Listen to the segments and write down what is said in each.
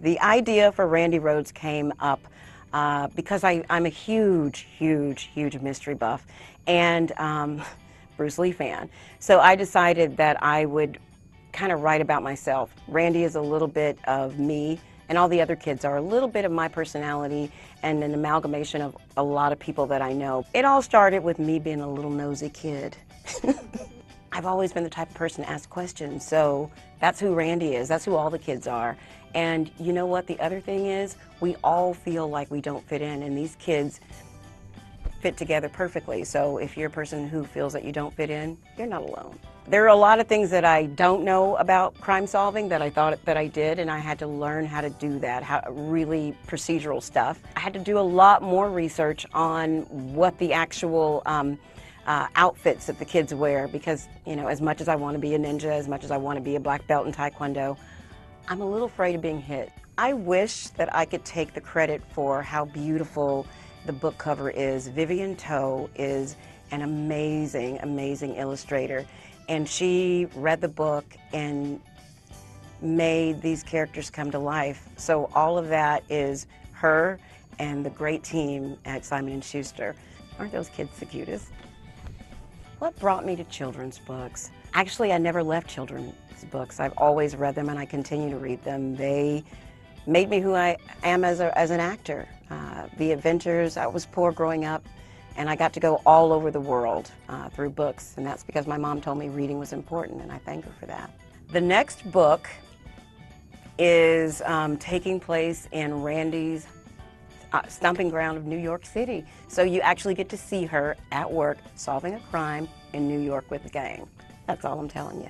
The idea for Randy Rhoads came up because I'm a huge mystery buff and Bruce Lee fan. So I decided that I would kind of write about myself. Randy is a little bit of me, and all the other kids are a little bit of my personality and an amalgamation of a lot of people that I know. It all started with me being a little nosy kid. I've always been the type of person to ask questions, so that's who Randy is. That's who all the kids are. And you know what? The other thing is, we all feel like we don't fit in, and these kids fit together perfectly. So if you're a person who feels that you don't fit in, you're not alone. There are a lot of things that I don't know about crime solving that I thought that I did, and I had to learn how to do that, really procedural stuff. I had to do a lot more research on what the actual outfits that the kids wear, because, you know, as much as I want to be a ninja, as much as I want to be a black belt in Taekwondo, I'm a little afraid of being hit. I wish that I could take the credit for how beautiful the book cover is. Vivian Toe is an amazing illustrator, and she read the book and made these characters come to life. So all of that is her and the great team at Simon & Schuster. Aren't those kids the cutest? What brought me to children's books? Actually, I never left children's books. I've always read them, and I continue to read them. They made me who I am as an actor. The Adventures, I was poor growing up, and I got to go all over the world through books, and that's because my mom told me reading was important, and I thank her for that. The next book is taking place in Randy's stomping ground of New York City. So you actually get to see her at work solving a crime in New York with the gang. That's all I'm telling you.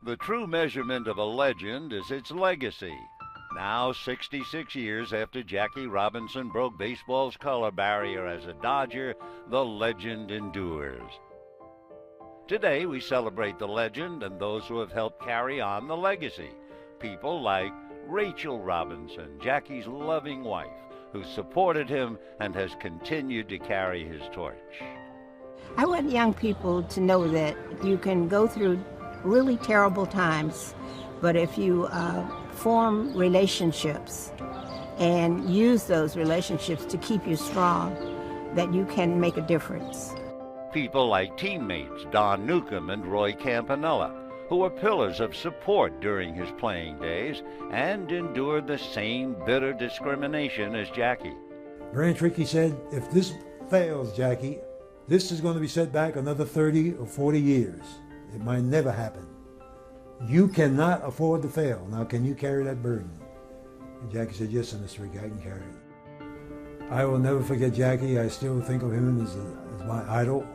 The true measurement of a legend is its legacy. Now, 66 years after Jackie Robinson broke baseball's color barrier as a Dodger, the legend endures. Today, we celebrate the legend and those who have helped carry on the legacy. People like Rachel Robinson, Jackie's loving wife, who supported him and has continued to carry his torch. I want young people to know that you can go through really terrible times, but if you form relationships and use those relationships to keep you strong, that you can make a difference. People like teammates Don Newcomb and Roy Campanella, who were pillars of support during his playing days and endured the same bitter discrimination as Jackie. Branch Rickey said, if this fails, Jackie, this is going to be set back another 30 or 40 years. It might never happen. You cannot afford to fail. Now, can you carry that burden? And Jackie said, yes, Mr. Rickey, I can carry it. I will never forget Jackie. I still think of him as my idol,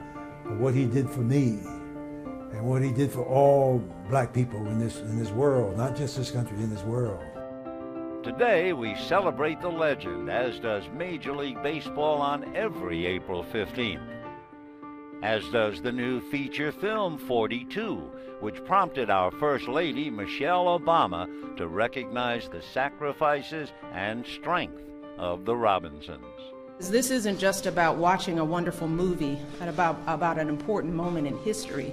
for what he did for me and what he did for all black people in this world, not just this country, in this world. Today, we celebrate the legend, as does Major League Baseball on every April 15th. As does the new feature film 42, which prompted our First Lady, Michelle Obama, to recognize the sacrifices and strength of the Robinsons. This isn't just about watching a wonderful movie and about an important moment in history.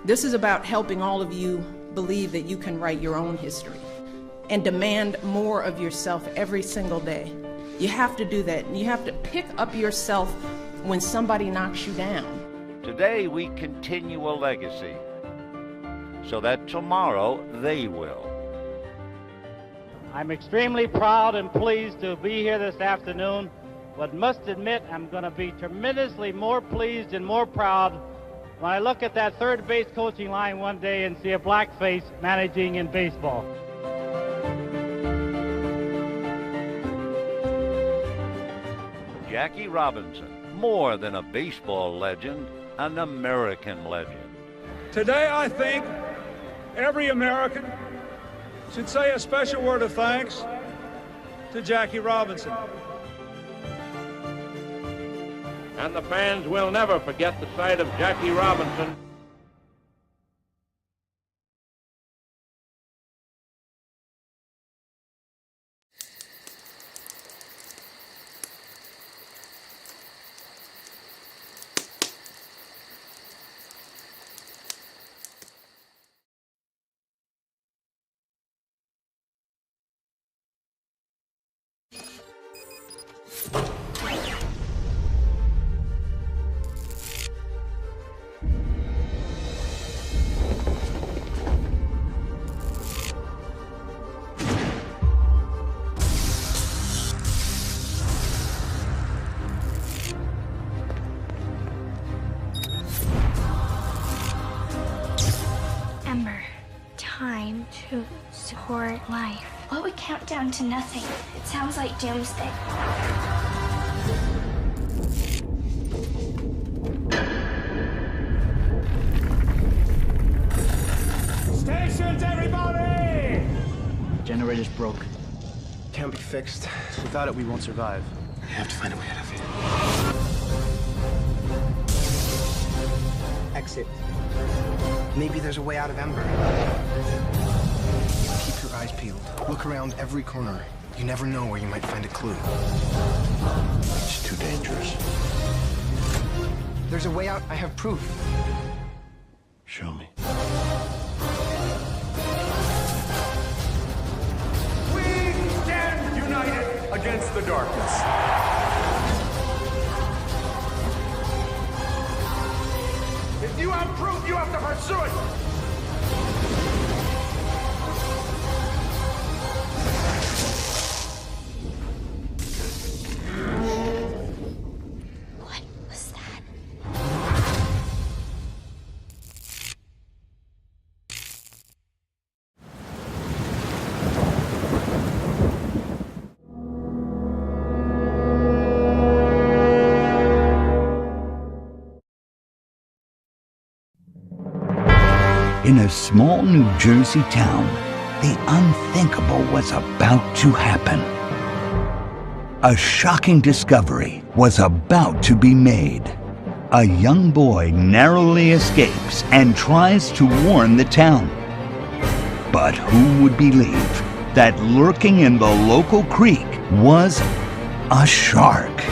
This is about helping all of you believe that you can write your own history and demand more of yourself every single day. You have to do that. You have to pick up yourself when somebody knocks you down. Today, we continue a legacy so that tomorrow they will. I'm extremely proud and pleased to be here this afternoon, but must admit I'm going to be tremendously more pleased and more proud when I look at that third base coaching line one day and see a black face managing in baseball. Jackie Robinson, more than a baseball legend, an American legend. Today, I think every American should say a special word of thanks to Jackie Robinson. And the fans will never forget the sight of Jackie Robinson. Time to support life. What would count down to nothing? It sounds like doomsday. Stations, everybody! Generator's broke. Can't be fixed. Without it, we won't survive. We have to find a way out of here. Exit. Maybe there's a way out of Ember. Keep your eyes peeled. Look around every corner. You never know where you might find a clue. It's too dangerous. There's a way out. I have proof. Show me. We stand united against the darkness. If you have proof, you have to pursue it! What was that? In a small New Jersey town, the unthinkable was about to happen. A shocking discovery was about to be made. A young boy narrowly escapes and tries to warn the town. But who would believe that lurking in the local creek was a shark?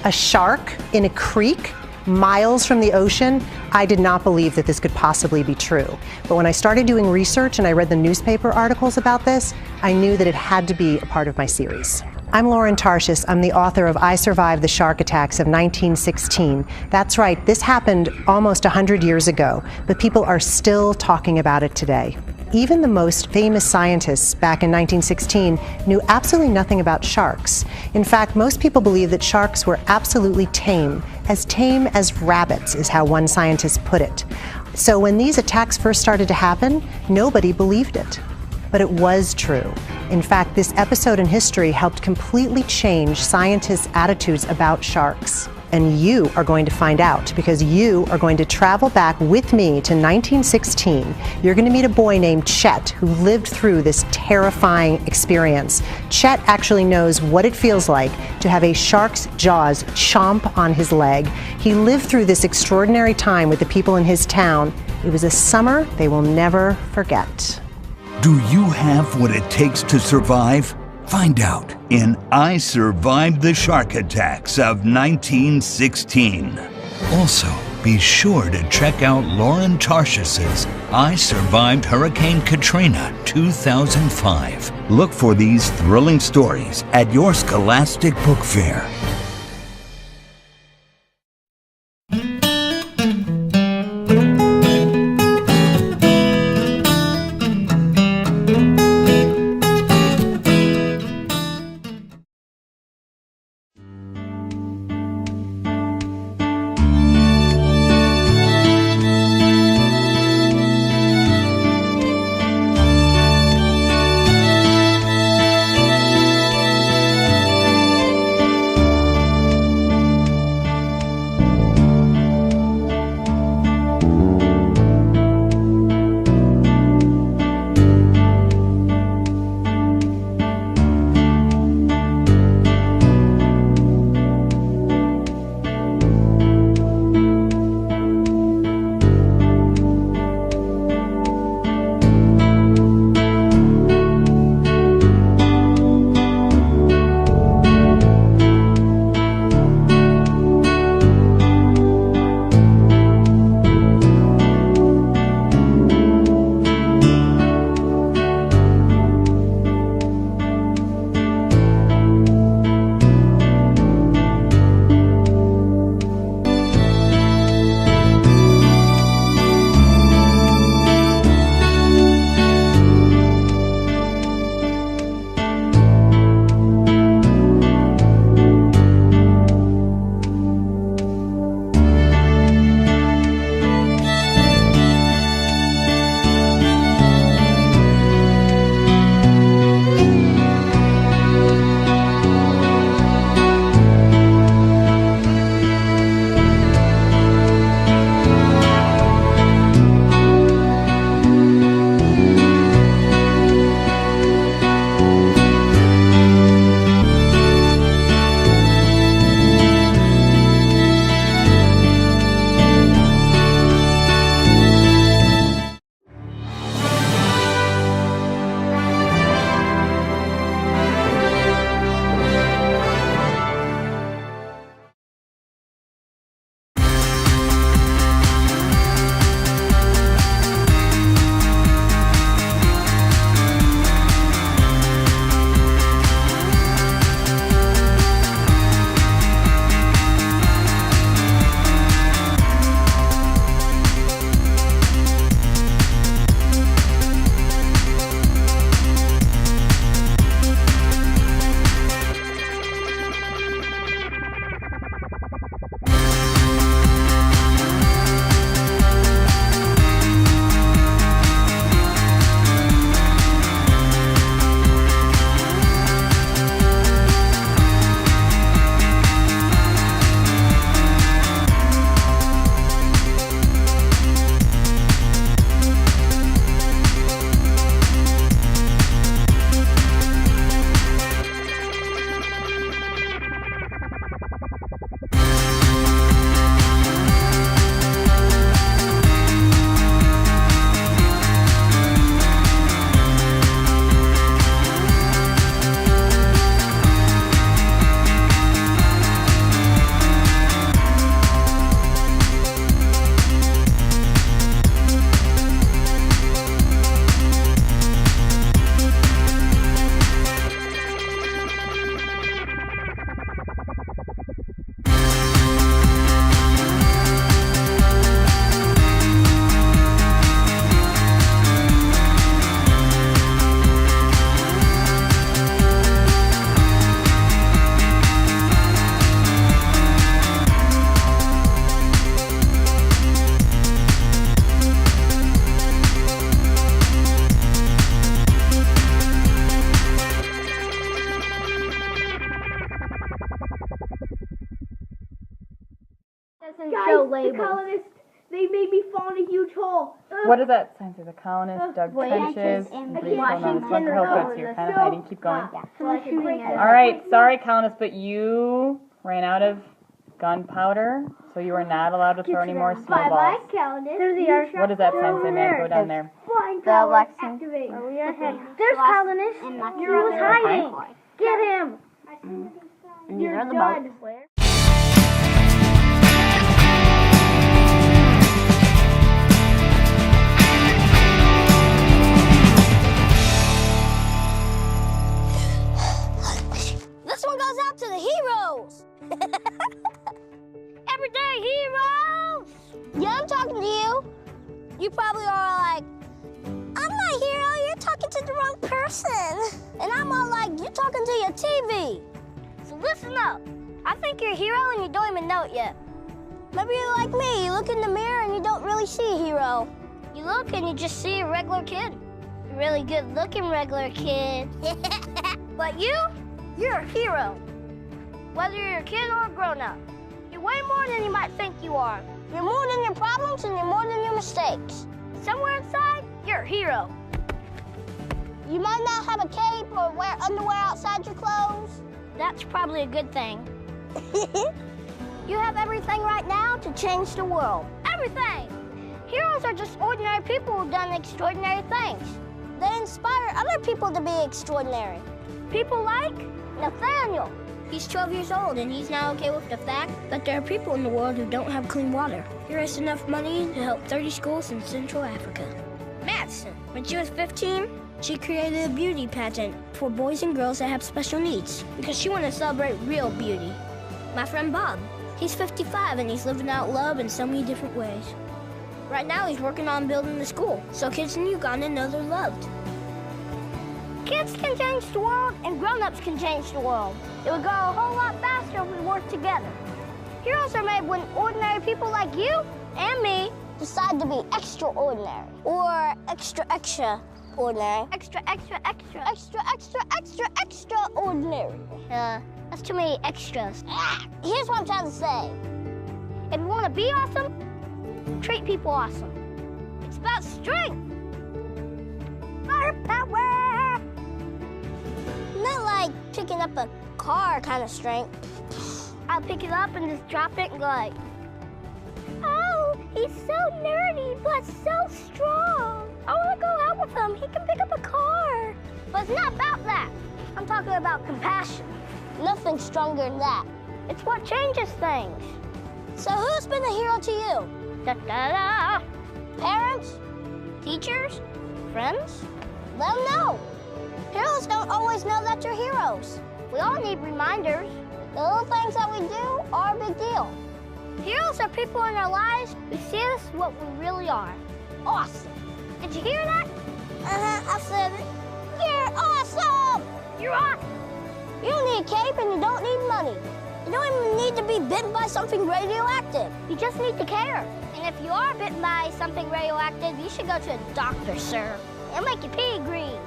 A shark in a creek? Miles from the ocean? I did not believe that this could possibly be true. But when I started doing research and I read the newspaper articles about this, I knew that it had to be a part of my series. I'm Lauren Tarshis. I'm the author of I Survived the Shark Attacks of 1916. That's right, this happened almost 100 years ago, but people are still talking about it today. Even the most famous scientists back in 1916 knew absolutely nothing about sharks. In fact, most people believe that sharks were absolutely tame as rabbits, is how one scientist put it. So when these attacks first started to happen, nobody believed it. But it was true. In fact, this episode in history helped completely change scientists' attitudes about sharks. And you are going to find out, because you are going to travel back with me to 1916. You're going to meet a boy named Chet who lived through this terrifying experience. Chet actually knows what it feels like to have a shark's jaws chomp on his leg. He lived through this extraordinary time with the people in his town. It was a summer they will never forget. Do you have what it takes to survive? Find out in I Survived the Shark Attacks of 1916. Also, be sure to check out Lauren Tarshis's I Survived Hurricane Katrina 2005. Look for these thrilling stories at your Scholastic Book Fair. show labels. They made me fall in a huge hole. What does that sign say? The colonists dug trenches and breached on the so you're kind of hiding. Keep going. All right, sorry, colonists, but you ran out of gunpowder, so you are not allowed to throw any more snowballs. What does that sign say, man? Go down there. The Lexington. There's colonists. You're hiding. Get him. You're done. This one goes out to the heroes. Everyday heroes. Yeah, I'm talking to you. You probably are like, I'm not a hero, you're talking to the wrong person. And I'm all like, you're talking to your TV. So listen up. I think you're a hero and you don't even know it yet. Maybe you're like me, you look in the mirror and you don't really see a hero. You look and you just see a regular kid. A really good looking regular kid. But you're a hero. Whether you're a kid or a grown-up. You're way more than you might think you are. You're more than your problems and you're more than your mistakes. Somewhere inside, you're a hero. You might not have a cape or wear underwear outside your clothes. That's probably a good thing. You have everything right now to change the world. Everything! Heroes are just ordinary people who've done extraordinary things. They inspire other people to be extraordinary. People like Nathaniel. He's 12 years old and he's not okay with the fact that there are people in the world who don't have clean water. He raised enough money to help 30 schools in Central Africa. Madison. When she was 15, she created a beauty pageant for boys and girls that have special needs because she wanted to celebrate real beauty. My friend Bob. He's 55 and he's living out love in so many different ways. Right now he's working on building a school so kids in Uganda know they're loved. Kids can change the world and grown-ups can change the world. It would go a whole lot faster if we worked together. Heroes are made when ordinary people like you and me decide to be extraordinary or extra ordinary. Extra ordinary. That's too many extras. Here's what I'm trying to say. If you want to be awesome, treat people awesome. It's about strength. Firepower! Not like picking up a car kind of strength. I'll pick it up and just drop it and go like, oh, he's so nerdy, but so strong. I want to go out with him. He can pick up a car. But it's not about that. I'm talking about compassion. Nothing stronger than that. It's what changes things. So who's been a hero to you? Da-da-da. Parents? Teachers? Friends? Let them know. Heroes don't always know that they're heroes. We all need reminders. The little things that we do are a big deal. Heroes are people in our lives who see us what we really are. Awesome. Did you hear that? I said it. You're awesome! You're awesome. You don't need a cape and you don't need money. You don't even need to be bitten by something radioactive. You just need to care. And if you are bitten by something radioactive, you should go to a doctor, sir. It'll make your pee green.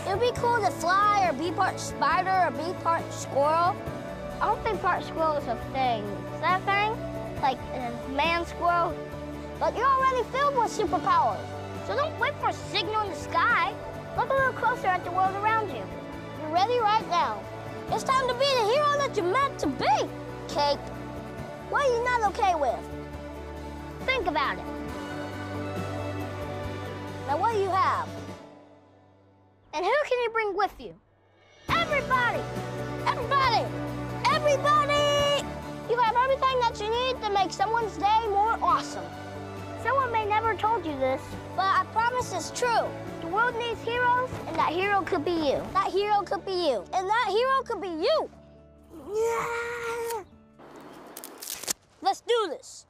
It would be cool to fly or be part spider or be part squirrel. I don't think part squirrel is a thing. Is that a thing? Like a man squirrel? But you're already filled with superpowers. So don't wait for a signal in the sky. Look a little closer at the world around you. You're ready right now. It's time to be the hero that you're meant to be. Cape, what are you not okay with? Think about it. Now what do you have? And who can you bring with you? Everybody! Everybody! Everybody! You have everything that you need to make someone's day more awesome. Someone may never have told you this, but I promise it's true. The world needs heroes, and that hero could be you. That hero could be you. And that hero could be you. Yeah. Let's do this.